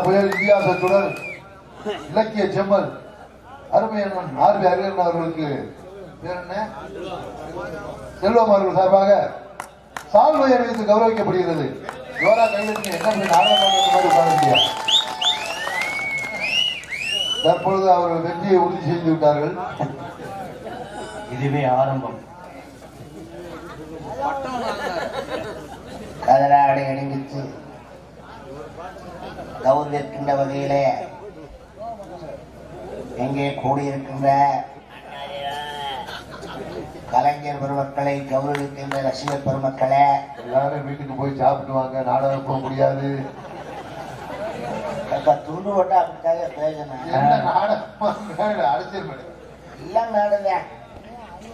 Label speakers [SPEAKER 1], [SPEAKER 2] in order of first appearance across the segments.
[SPEAKER 1] புயல் இந்தியாச சுடர் இலக்கிய செம்மல் அருமையண்ணன் ஆர்வி அரியன் அவர்களுக்கு பேர் என்ன செல்வம் அவர்கள் சார்பாக சால்வை அணிவித்து கௌரவிக்கப்படுகிறது. ஜோரா கையிலுக்கு என்ன நாடகம் தற்பொழுது அவர்கள் வெற்றியை உறுதி செய்து விட்டார்கள்.
[SPEAKER 2] இதுவே ஆரம்பம். கதராடை அணிவித்து கௌரவிக்கின்ற வகையிலே எங்கே கூடியிருக்கின்ற கலைஞர் பெருமக்களை கௌரவிக்கின்ற ரசிகர் பெருமக்களே,
[SPEAKER 1] எல்லாரும் வீட்டுக்கு போய் சாப்பிடுவாங்க. நாடகம் போக முடியாது.
[SPEAKER 2] துண்டு போட்டா அப்படிக்காக பிரயோஜனம்
[SPEAKER 1] அரசியல்
[SPEAKER 2] எல்லாம் மேடல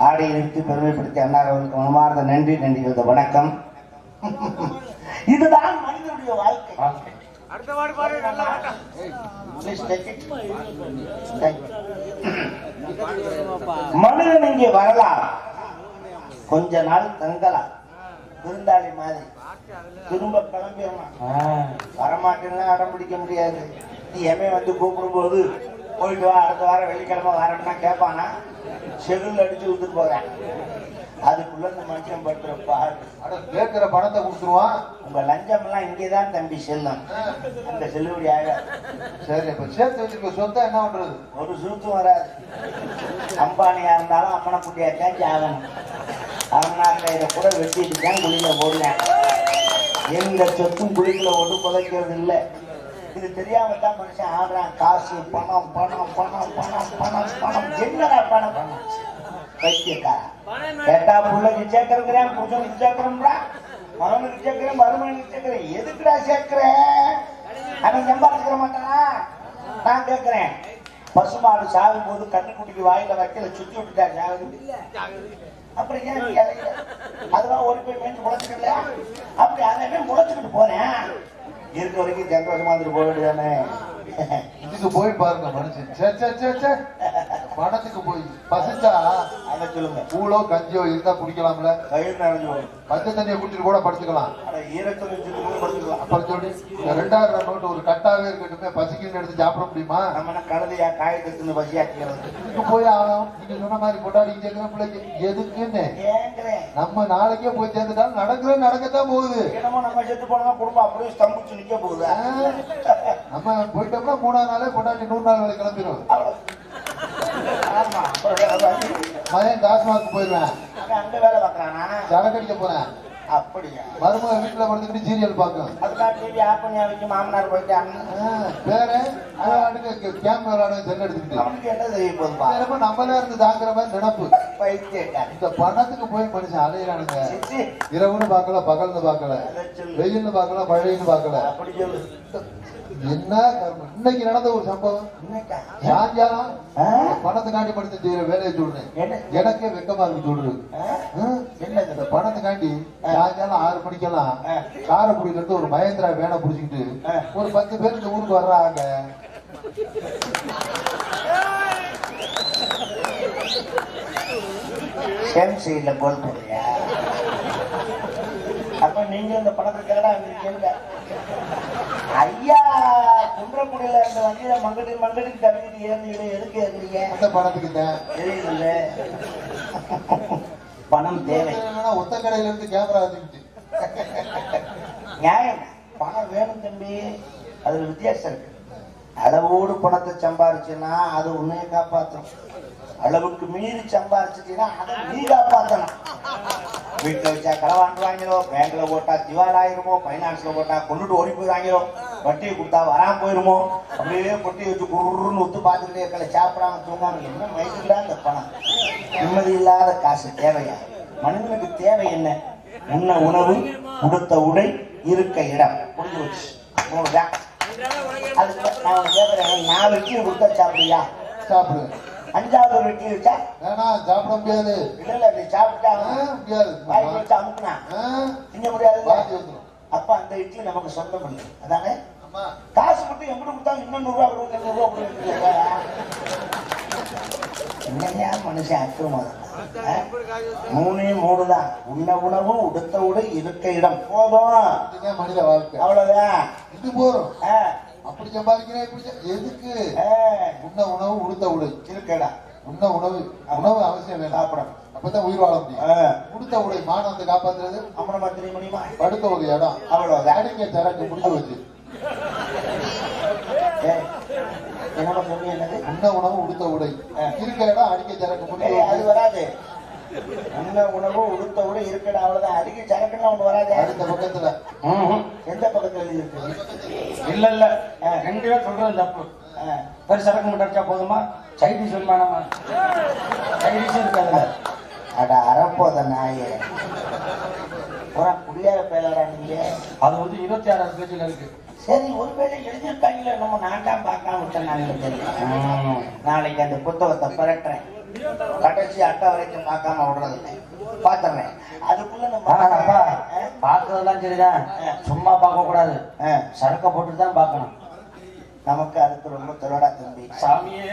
[SPEAKER 2] ஆடை இழுத்து பெருமைப்படுத்தி அன்னாரவர்களுக்கு மனமார்ந்த நன்றிகள் வணக்கம். இதுதான் மனிதனுடைய வாழ்க்கை. மனிதன் இங்கே வரலாம், கொஞ்ச நாள் தங்கலாம், விருந்தாளி மாதிரி திரும்ப கிளம்பிடலாம். வரமாட்டேன்னா அடம் பிடிக்க முடியாது. நீ எமே வந்து கூப்பிடும் போது போயிட்டு வா, அடுத்த வாரம் வெள்ளிக்கிழமை வரணும்னா கேட்பானா? செகுல் அடிச்சு விட்டுட்டு போறேன். அதுக்குள்ள இந்த மனுஷன் பண்ற பாடு.
[SPEAKER 1] கேட்கிற பணத்தை கொடுத்துருவான்.
[SPEAKER 2] உங்க லஞ்சம் எல்லாம் இங்கேதான் தம்பி செல்லும், அந்த செல்லுபடி ஆகாது.
[SPEAKER 1] சரி, இப்ப சேர்த்து வச்சிருக்க சொத்தா என்ன பண்றது?
[SPEAKER 2] ஒரு சூத்தும் வராது. அம்பானியா இருந்தாலும் அம்மனை குட்டியாச்சாச்சு ஆகணும். அருணாக்கையில கூட வெட்டிட்டு தான் குழியில போடுவேன். எந்த சொத்தும் குழிக்குள்ள ஒன்று புதைக்கிறது இல்லை. இது தெரியாம தான் மனுஷன் ஆடுறான். காசு பணம் பணம் பணம் பணம் பணம் பணம் என்னடா பணம் பணம் வைத்தியக்காரன் கேட்டா புள்ளைக்கு சேர்க்கிறேன், புருஷனுக்கு சேர்க்கிறோம்டா, மகனுக்கு சேர்க்கிறேன், மருமனுக்கு சேர்க்கிறேன். எதுக்குடா சேர்க்கிறேன்? அவன் சம்பாதிக்கிற மாட்டானா? நான் கேட்கிறேன். பசுமாடு சாகும் போது கண்ணுக்குட்டிக்கு வாயில வைக்கல சுத்தி விட்டுட்டா சாகுது. அப்புறம் ஏன் அதெல்லாம் ஒரு போய் மேய்ச்சி முளைச்சுக்கலையா? அப்படி அதை முளைச்சுக்கிட்டு போறேன். இருக்க வரைக்கும் சந்தோஷமா வந்துட்டு போக வேண்டியதானே.
[SPEAKER 1] இதுக்கு போய் பாருங்க மனுஷன் பணத்துக்கு போய் பசிச்சா
[SPEAKER 2] அதை சொல்லுங்க.
[SPEAKER 1] கூழோ கஞ்சியோ இருந்தா குடிக்கலாம்ல.
[SPEAKER 2] கயிறு நிறைஞ்சு
[SPEAKER 1] பச்சை தண்ணியை குடிச்சிட்டு கூட படுத்துக்கலாம். அப்புறம் சொல்லி 2000 நோட்டு ஒரு கட்டாவே இருக்கட்டுமே, பசிக்குன்னு எடுத்து சாப்பிட முடியுமா?
[SPEAKER 2] நம்ம கழுதையா காயத்துன்னு பசியாக்கிறது.
[SPEAKER 1] இதுக்கு போய் ஆகும். நீங்க சொன்ன மாதிரி கொண்டாடி கேட்கிற பிள்ளைக்கு எதுக்குன்னு நம்ம நாளைக்கே போய் சேர்ந்துட்டாலும் நடக்கத்தான் போகுது.
[SPEAKER 2] நம்ம செத்து போனா குடும்பம் அப்படியே ஸ்தம்பிச்சு நிக்க போகுது.
[SPEAKER 1] நம்ம போயிட்டோம்னா 3ஆம் நாளே கொண்டாடி 100 நாள் வேலை கிளம்பிடும். மகன் டாஸ்மாக் போயிருவேன்,
[SPEAKER 2] அங்க வேலை பார்க்கறானா,
[SPEAKER 1] சரக்கு அடிக்க போறேன்.
[SPEAKER 2] அப்படியா?
[SPEAKER 1] மருமக வீட்டுல படுத்துக்கிட்டு சீரியல் பார்க்கும்.
[SPEAKER 2] அதுக்காக டிவி ஆஃப் பண்ணி வைக்க மாமனார் போயிட்டாங்க.
[SPEAKER 1] வேற கேம் விளையாட செல் எடுத்துக்கிட்டு
[SPEAKER 2] அவனுக்கு என்ன செய்ய போகுது?
[SPEAKER 1] நம்மளே இருந்து தாக்குற மாதிரி நினைப்பு.
[SPEAKER 2] இந்த
[SPEAKER 1] பணத்துக்கு போய் மனுஷன் அலையிறானுங்க. இரவுன்னு பார்க்கல, பகல்னு பார்க்கல, வெயில்னு பார்க்கல, மழைன்னு பார்க்கல.
[SPEAKER 2] அப்படி சொல்லு.
[SPEAKER 1] என்ன இன்னைக்கு நடந்த ஒரு சம்பவம். சாயங்காலம் பணத்துக்காண்டி படுத்து செய்யற வேலையை சொல்றேன். எனக்கே வெக்கமா இருக்கு சொல்றது. இந்த பணத்துக்காண்டி சாயங்காலம் 6 மணிக்கெல்லாம் காரைக்குடியில இருந்து ஒரு மகேந்திரா வேனை புடிச்சுக்கிட்டு ஒரு 10 பேர் இந்த ஊருக்கு வர்றாங்க.
[SPEAKER 2] அப்ப நீங்க இந்த பணத்துக்காக இருக்கீங்க. ஐயா குன்றக்குடியில இருந்த வண்டியில மங்கடி தவிர்த்து ஏறினீங்க. எதுக்கு ஏறினீங்க?
[SPEAKER 1] அந்த பணத்துக்கு
[SPEAKER 2] தெரியல. பணம் தேவை.
[SPEAKER 1] ஒத்த கடையில இருந்து கேமரா வச்சுக்கிட்டு
[SPEAKER 2] நியாயம். பணம் வேணும் தம்பி, அதுல வித்தியாசம் இருக்கு. அளவோடு பணத்தை சம்பாரிச்சுன்னா அது உன்னைய காப்பாற்றும். அளவுக்கு மீறி சம்பாரிச்சுட்டீங்கன்னா அதை நீ காப்பாற்றணும். வீட்டுல வச்சா களவாண்டு வாங்கிரோ, பேங்க்ல போட்டா திவால் ஆயிருமோ, பைனான்ஸ்ல போட்டா கொண்டுட்டு ஓடி போயிடாங்கிரோ, வட்டியை கொடுத்தா வராம போயிருமோ, அப்படியே கொட்டி வச்சு குருன்னு ஒத்து பார்த்துக்கிட்டே இருக்கல, சாப்பிடாம தூங்காம. என்ன மயக்கில்லா இந்த பணம்? நிம்மதி இல்லாத காசு தேவையா? மனிதனுக்கு தேவை என்ன? உண்ண உணவு, உடுத்த உடை, இருக்க இடம். புரிஞ்சு வச்சு 3 தான். அதுக்கு நான் கேட்கிறேன், 4 இட்லி கொடுத்தா சாப்பிடுறியா?
[SPEAKER 1] சாப்பிடு.
[SPEAKER 2] 5வது ஒரு இட்லி வச்சா
[SPEAKER 1] சாப்பிட முடியாது.
[SPEAKER 2] இல்ல அப்படி சாப்பிட்டா முடியாது. வாய் வச்சு அமுக்குனா திங்க முடியாது. அப்ப அந்த இட்லி நமக்கு சொந்தம் இல்லை. அதானே காசு மட்டும் எப்படி கொடுத்தாங்க? இன்னும் 100 ரூபா 200 ரூபா கொடுக்க என்னையா மனுஷன் அக்கிரமம். 3 தான். உண்ண உணவு, உடுத்த உடை, இருக்க இடம். போதும்.
[SPEAKER 1] மனித வாழ்க்கை
[SPEAKER 2] அவ்வளவுதான்.
[SPEAKER 1] இது போறோம். அப்படி சம்பாதிக்கிறேன் இப்படி எதுக்கு? உண்ண உணவு உடுத்த உடை
[SPEAKER 2] இருக்கடா.
[SPEAKER 1] உண்ண உணவு உணவு அவசியம் வேணும், சாப்பிடணும், அப்பதான் உயிர் வாழ முடியும். உடுத்த உடை மானத்தை காப்பாத்துறது,
[SPEAKER 2] அப்புறமா தெரிய முடியுமா?
[SPEAKER 1] படுத்த ஒரு இடம், அவ்வளவு அடிக்க சரக்கு முடிஞ்சு வச்சு.
[SPEAKER 2] என்ன சொல்லி என்னது?
[SPEAKER 1] உண்ண உணவு உடுத்த உடை இருக்க இடம் அடிக்க சரக்கு முடிஞ்சு.
[SPEAKER 2] அது வராது. உண்ண உணவு உடுத்த உடை இருக்கடா, அவ்வளவுதான். அடிக்க சரக்குன்னா ஒண்ணு வராது.
[SPEAKER 1] அடுத்த பக்கத்துல
[SPEAKER 2] எந்த பக்கத்துல இருக்கு?
[SPEAKER 3] இல்ல இல்ல, 2 பேர் சொல்றது தப்பு. பெரு சரக்கு மட்டும் அடிச்சா போதுமா? சைடிஷ் வேணுமாமா? சைடிஷ் இருக்காதுல்ல.
[SPEAKER 2] அட அறப்போத நாயே, ஒரு குடியார பேலடா நீங்க.
[SPEAKER 3] அது வந்து 26 பேஜ்ல இருக்கு.
[SPEAKER 2] சரி, ஒருவேளை எழுதியிருக்காங்களே, நம்ம நான் தான் பார்க்காம விட்டேன். நாளைக்கு தெரியும். நாளைக்கு அந்த புத்தகத்தை பரட்டுறேன். கடைசி அட்டை வரைக்கும் பார்க்காம விடுறதில்லை, பாத்துறேன். அதுக்குள்ள நம்ம
[SPEAKER 3] பார்க்கறதெல்லாம் சரிதான், சும்மா பார்க்க கூடாது. சரக்க போட்டு தான் பார்க்கணும்.
[SPEAKER 2] நமக்கு அதுக்கு ரொம்ப திருடா தம்பி.
[SPEAKER 3] சாமியே,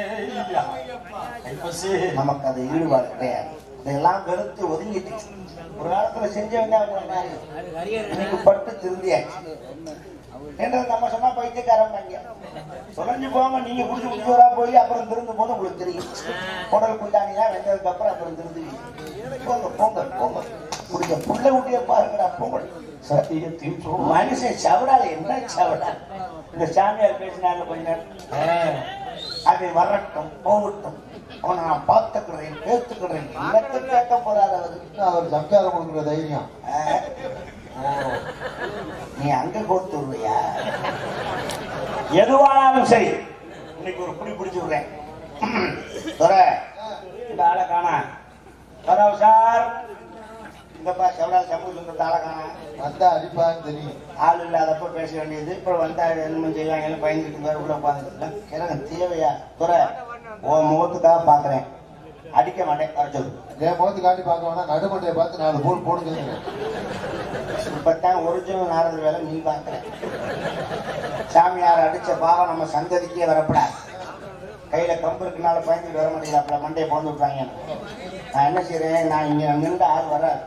[SPEAKER 2] நமக்கு அது ஈடுபாடு கிடையாது. இதெல்லாம் வெறுத்து ஒதுங்கிட்டு ஒரு காலத்துல செஞ்சவங்க இன்னைக்கு பட்டு திருந்தியாச்சு என்றது நம்ம சொன்னா பைத்தியக்காரன் தொலைஞ்சு போகாம நீங்க குடிச்சு குடிச்சவரா போய் அப்புறம் திருந்து போது உங்களுக்கு தெரியும். குடல் குண்டானிலாம் வெந்ததுக்கு அப்புறம் அப்புறம் திருந்துவீங்க. போங்க போங்க போங்க, குடிக்க புள்ள குட்டிய பாருங்கடா பொங்கல். மனுஷன் சவடால என்ன சவடா? இந்த சாமியார் பேசினாங்க கொஞ்சம், அது வரட்டும் போகட்டும், அவனை நான் பார்த்துக்கிறேன் பேத்துக்கிறேன். எனக்கு கேட்க போறாரு
[SPEAKER 1] அவர் சம்சாரம் கொடுக்குற தைரியம்.
[SPEAKER 2] நீ அங்க கொடுத்து விடுறியா? எதுவானாலும் சரி, இன்னைக்கு ஒரு புடி பிடிச்சு விடுறேன். இந்த ஆளை காணா சார், இந்தப்பா செவடால் சமூக இந்த ஆளை காணா.
[SPEAKER 1] வந்தா அடிப்பான்னு தெரியும்.
[SPEAKER 2] ஆள் இல்லாதப்ப பேச வேண்டியது. இப்ப வந்தா என்ன செய்வாங்க பயந்துட்டு வேற உள்ள உட்காந்துருக்கேன். எனக்கு தேவையா துறை? உன் முகத்துக்காக பாக்குறேன், அடிக்க மாட்டேன். குறைச்சது
[SPEAKER 1] என் முகத்து காட்டி பார்க்க வேணா, நடுமட்டையை பார்த்து 4 போல் போடுங்க.
[SPEAKER 2] இப்பத்தான் ஒரிஜினல் நாரது வேலை நீ பாக்குற. சாமியார் அடிச்ச பாவம் நம்ம சந்ததிக்கே வரப்படாது. கையில கம்பு இருக்குனால பயந்துட்டு வர மாட்டேங்கிறாப்புல, மண்டையை போந்து விட்டுறாங்க. நான் என்ன செய்யறேன், நான் இங்க நின்று ஆள் வராது.